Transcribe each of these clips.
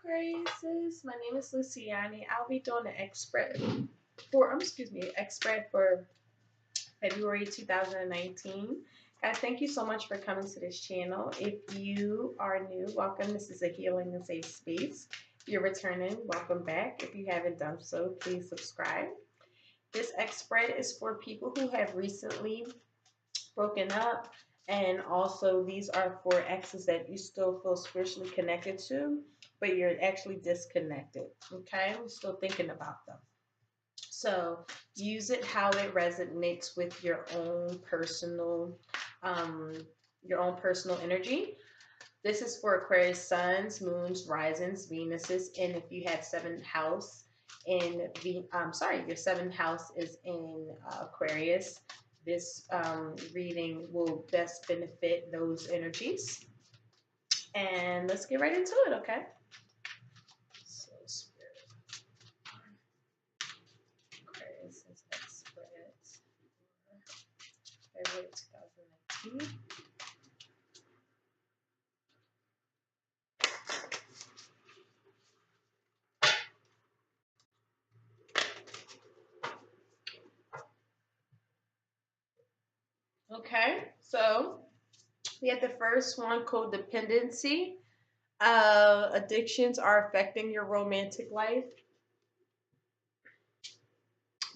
Aquarius, my name is Luciani. I'll be doing an expert for February 2019. Guys, thank you so much for coming to this channel. If you are new, welcome. This is a healing and safe space. If you're returning, welcome back. If you haven't done so, please subscribe. This expert is for people who have recently broken up, and also these are for exes that you still feel spiritually connected to, but you're actually disconnected. Okay, we're still thinking about them. So use it how it resonates with um, your own personal energy. This is for Aquarius suns, moons, risings, Venuses, and if you have your seventh house is in Aquarius. This reading will best benefit those energies. And let's get right into it, okay? So, Spirit, Aquarius is expert for February 2019. Okay, so we have the first one, codependency. Addictions are affecting your romantic life.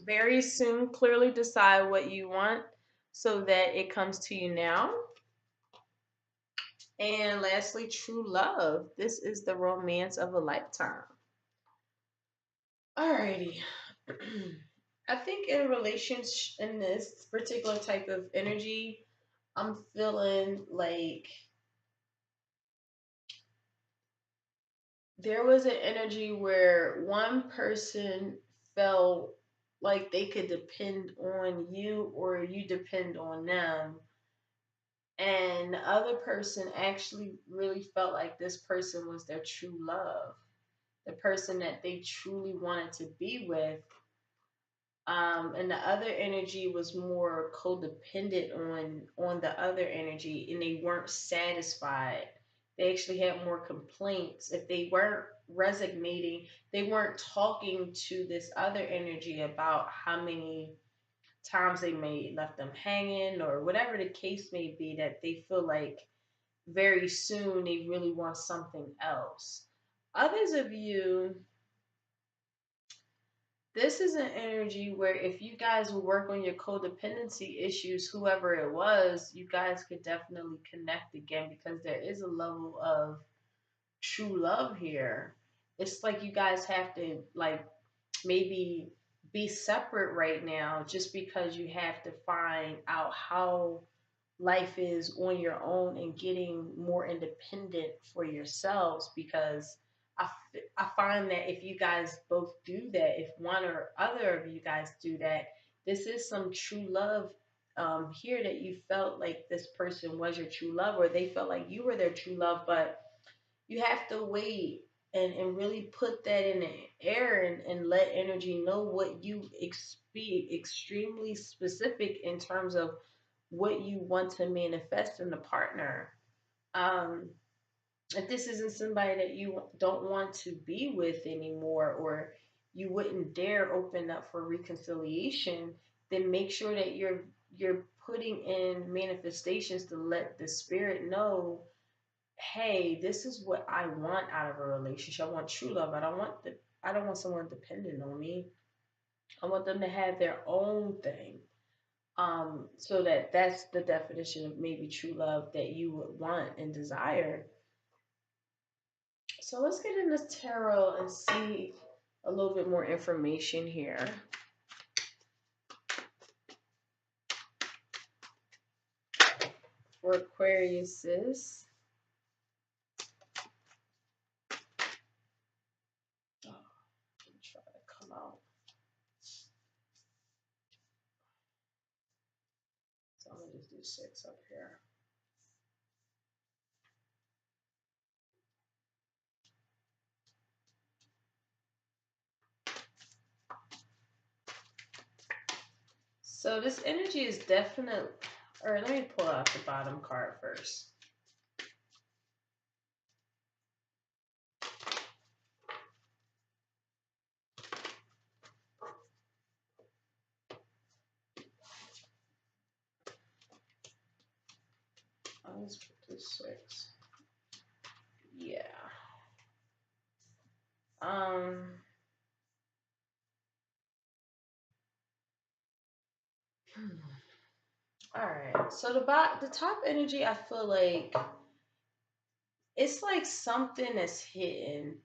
Very soon, clearly decide what you want so that it comes to you now. And lastly, true love. This is the romance of a lifetime. Alrighty. I think in relations in this particular type of energy, I'm feeling like there was an energy where one person felt like they could depend on you or you depend on them. And the other person actually really felt like this person was their true love, the person that they truly wanted to be with. And the other energy was more codependent on the other energy, and they weren't satisfied. They actually had more complaints. If they weren't resonating, they weren't talking to this other energy about how many times they may left them hanging or whatever the case may be, that they feel like very soon they really want something else. Others of you, this is an energy where if you guys will work on your codependency issues, whoever it was, you guys could definitely connect again, because there is a level of true love here. It's like you guys have to, like, maybe be separate right now just because you have to find out how life is on your own and getting more independent for yourselves, because I find that if you guys both do that, if one or other of you guys do that, this is some true love here, that you felt like this person was your true love, or they felt like you were their true love. But you have to wait and really put that in the air, and let energy know what you be extremely specific in terms of what you want to manifest in the partner. Um, if this isn't somebody that you don't want to be with anymore, or you wouldn't dare open up for reconciliation, then make sure that you're putting in manifestations to let the spirit know, hey, this is what I want out of a relationship. I want true love. I don't want someone dependent on me. I want them to have their own thing. So that's the definition of maybe true love that you would want and desire. So let's get in this tarot and see a little bit more information here. For Aquariuses. Try to come out. So I'm gonna just do 6 up here. So this energy is definitely, or let me pull out the bottom card first. let's put this 6. Yeah. Um. All right. So the top energy, I feel like it's like something that's hidden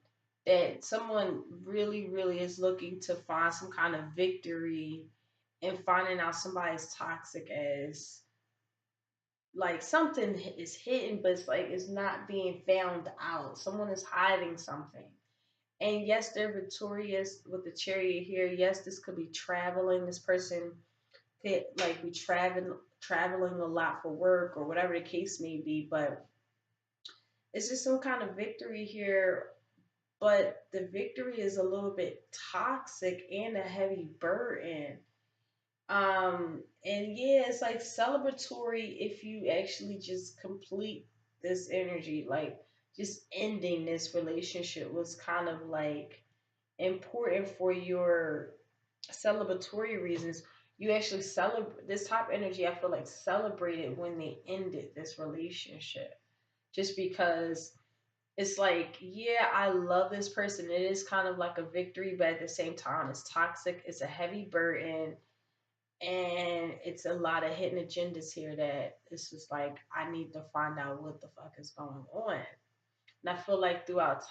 that someone really, really is looking to find some kind of victory in finding out somebody's toxic as like something is hidden, but it's like it's not being found out. Someone is hiding something. And yes, they're victorious with the chariot here. Yes, this could be traveling. This person could like be traveling a lot for work or whatever the case may be, but it's just some kind of victory here. But the victory is a little bit toxic and a heavy burden. And yeah, it's like celebratory if you actually just complete this energy, like just ending this relationship was kind of like important for your celebratory reasons. You actually celebrate this top energy, I feel like celebrated when they ended this relationship. Just because it's like, yeah, I love this person. It is kind of like a victory, but at the same time, it's toxic. It's a heavy burden and it's a lot of hidden agendas here that it's just like I need to find out what the fuck is going on. And I feel like throughout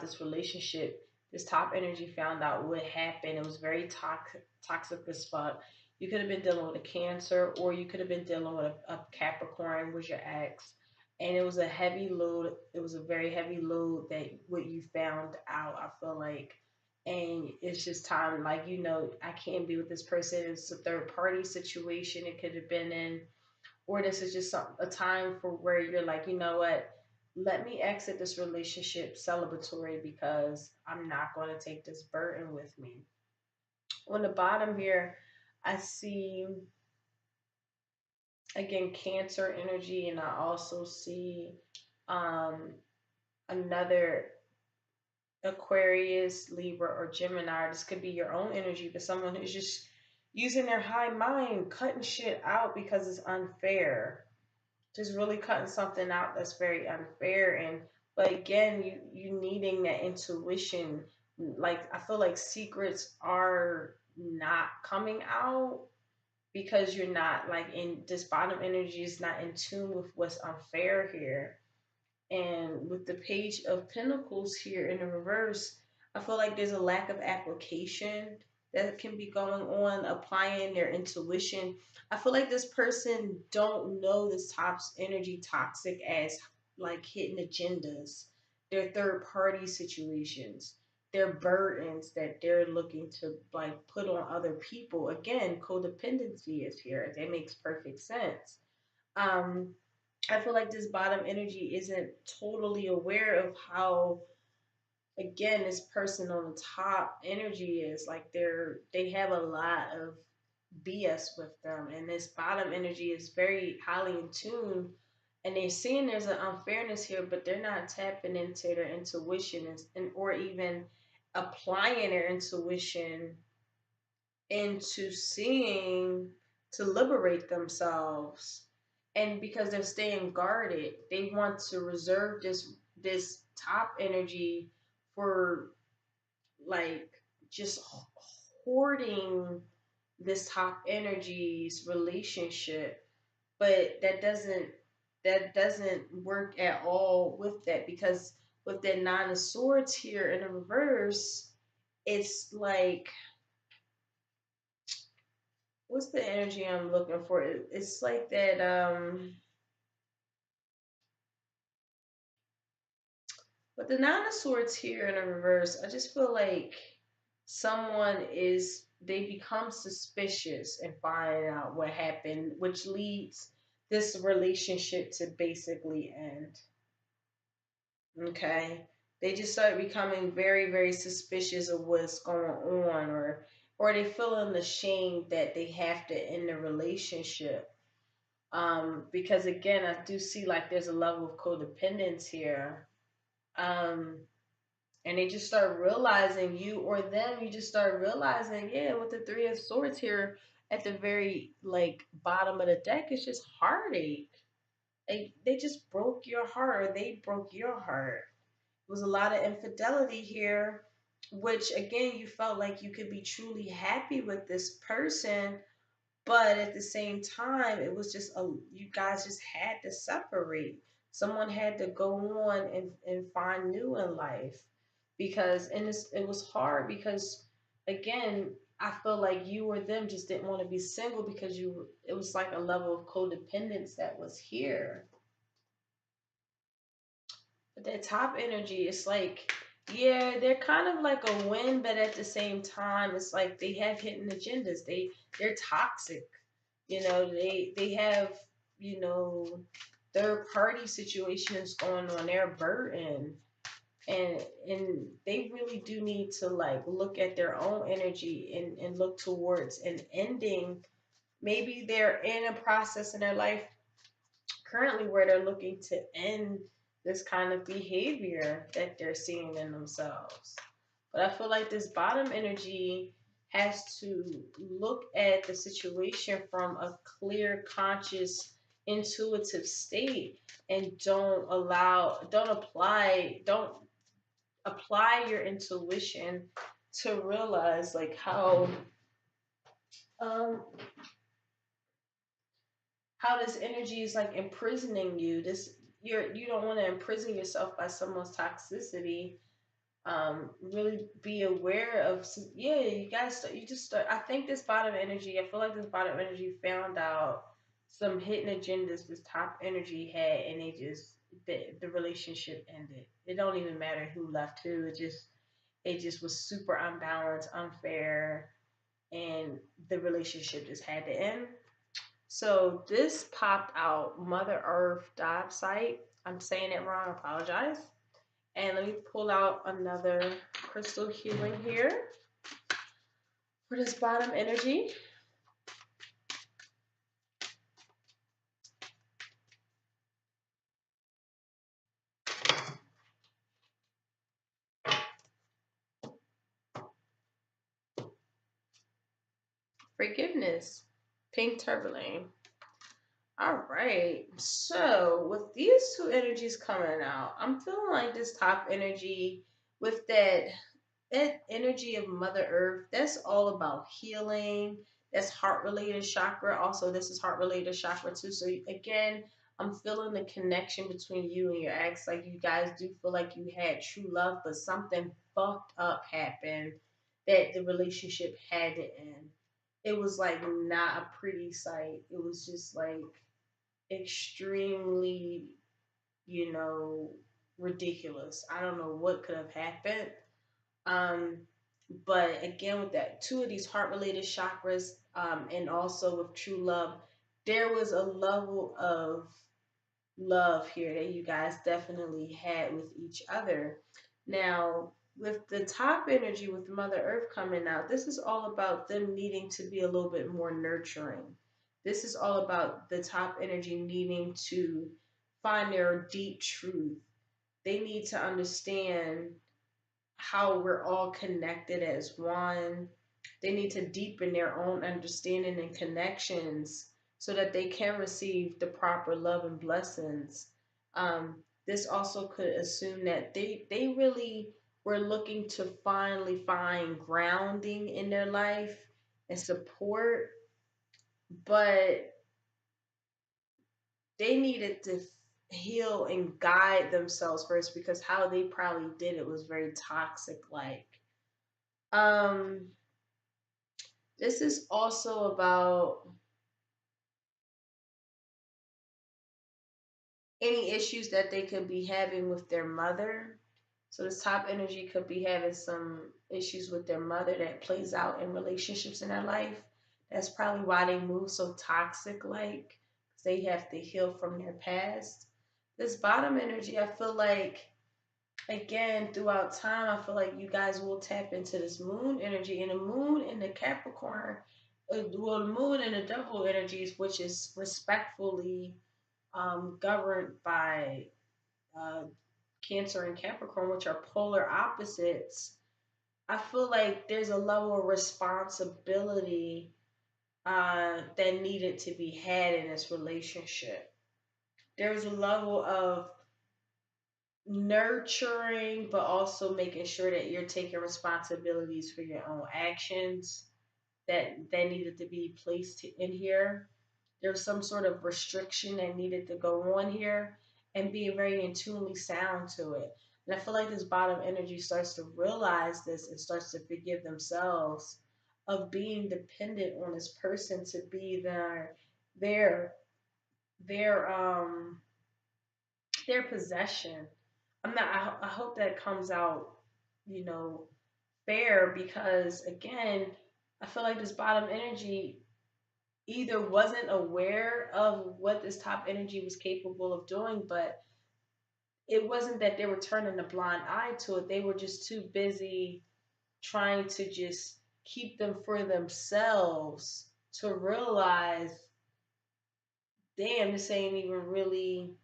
this relationship, this top energy found out what happened. It was very toxic as fuck. You could have been dealing with a Cancer, or you could have been dealing with a Capricorn, was your ex, and it was a heavy load. It was a very heavy load that what you found out. I feel like, and it's just time. Like I can't be with this person. It's a third party situation. It could have been in, or this is just a time for where you're like, you know what, let me exit this relationship celebratory because I'm not going to take this burden with me. On the bottom here, I see again Cancer energy, and I also see um, another Aquarius, Libra, or Gemini. This could be your own energy, but someone who's just using their high mind, cutting shit out because it's unfair, just really cutting something out that's very unfair. And but again, you needing that intuition. Like I feel like secrets are not coming out because you're not like in this bottom energy is not in tune with what's unfair here. And with the Page of Pentacles here in the reverse, I feel like there's a lack of application that can be going on, applying their intuition. I feel like this person don't know this top's energy toxic as like hidden agendas, their third party situations, their burdens that they're looking to like put on other people. Again, codependency is here. That makes perfect sense. Um, I feel like this bottom energy isn't totally aware of how again this person on the top energy is like they have a lot of BS with them, and this bottom energy is very highly in tune, and they're seeing there's an unfairness here, but they're not tapping into their intuition and or even applying their intuition into seeing to liberate themselves. And because they're staying guarded, they want to reserve this top energy for like just hoarding this top energy's relationship. But that doesn't work at all with that, because with that Nine of Swords here in the reverse, it's like, what's the energy I'm looking for? It's like that but the Nine of Swords here in a reverse, I just feel like they become suspicious and find out what happened, which leads this relationship to basically end. Okay? They just start becoming very, very suspicious of what's going on, or they feeling ashamed that they have to end the relationship. Because again, I do see like there's a level of codependence here. Um, and they just start realizing, you or them, you just start realizing, yeah, with the Three of Swords here at the very like bottom of the deck, it's just heartache. They just broke your heart, or they broke your heart. It was a lot of infidelity here, which again, you felt like you could be truly happy with this person, but at the same time, it was just you guys just had to separate. Someone had to go on and find new in life, because it was hard because again, I feel like you or them just didn't want to be single because it was like a level of codependence that was here. But that top energy, it's like, yeah, they're kind of like a win, but at the same time, it's like they have hidden agendas. They're toxic. They have, you know, third party situations going on. They're a burden. And they really do need to like look at their own energy and look towards an ending. Maybe they're in a process in their life currently where they're looking to end this kind of behavior that they're seeing in themselves. But I feel like this bottom energy has to look at the situation from a clear, conscious, intuitive state, and don't apply your intuition to realize like um how this energy is like imprisoning you. You don't want to imprison yourself by someone's toxicity. Really be aware of, yeah, you just start. I think this bottom energy, I feel like this bottom energy found out some hidden agendas this top energy had, and the relationship ended. It don't even matter who left who. It just was super unbalanced, unfair, and the relationship just had to end. So this popped out Mother Earth dive site. I'm saying it wrong, I apologize. And let me pull out another crystal healing here for this bottom energy. Forgiveness. Pink tourmaline. All right. So with these two energies coming out, I'm feeling like this top energy with that energy of Mother Earth, that's all about healing. That's heart related chakra. Also, this is heart related chakra too. So again, I'm feeling the connection between you and your ex. Like you guys do feel like you had true love, but something fucked up happened that the relationship had to end. It was like not a pretty sight. It was just like extremely, you know, ridiculous. I don't know what could have happened. Um, but again, with that, two of these heart related chakras, and also with true love, there was a level of love here that you guys definitely had with each other. Now, with the top energy with Mother Earth coming out, this is all about them needing to be a little bit more nurturing. This is all about the top energy needing to find their deep truth. They need to understand how we're all connected as one. They need to deepen their own understanding and connections so that they can receive the proper love and blessings. This also could assume that they really were looking to finally find grounding in their life and support, but they needed to heal and guide themselves first because how they probably did it was very toxic like. Um, this is also about any issues that they could be having with their mother. So this top energy could be having some issues with their mother that plays out in relationships in their life. That's probably why they move so toxic like, 'cause they have to heal from their past. This bottom energy, I feel like again throughout time, I feel like you guys will tap into this moon energy, and the moon in the Capricorn, well, the moon and the double energies, which is respectfully governed by uh, Cancer and Capricorn, which are polar opposites. I feel like there's a level of responsibility that needed to be had in this relationship. There's a level of nurturing, but also making sure that you're taking responsibilities for your own actions that needed to be placed in here. There's some sort of restriction that needed to go on here, and being very intuitively sound to it. And I feel like this bottom energy starts to realize this and starts to forgive themselves of being dependent on this person to be their their um their possession. I'm not. I hope that comes out, you know, fair, because again, I feel like this bottom energy either wasn't aware of what this top energy was capable of doing, but it wasn't that they were turning a blind eye to it. They were just too busy trying to just keep them for themselves to realize, damn, this ain't even really,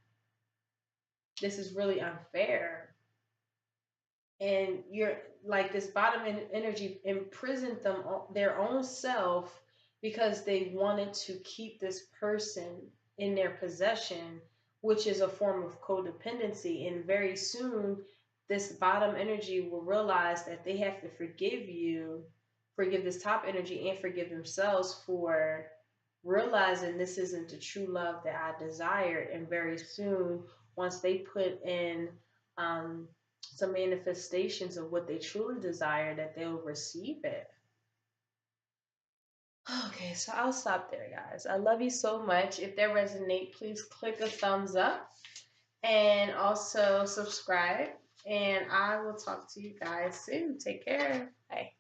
this is really unfair. And you're like, this bottom energy imprisoned them their own self because they wanted to keep this person in their possession, which is a form of codependency. And very soon this bottom energy will realize that they have to forgive you, forgive this top energy, and forgive themselves for realizing this isn't the true love that I desired. And very soon, once they put in um, some manifestations of what they truly desire, that they'll receive it. Okay, so I'll stop there, guys. I love you so much. If that resonate, please click a thumbs up and also subscribe. And I will talk to you guys soon. Take care. Bye.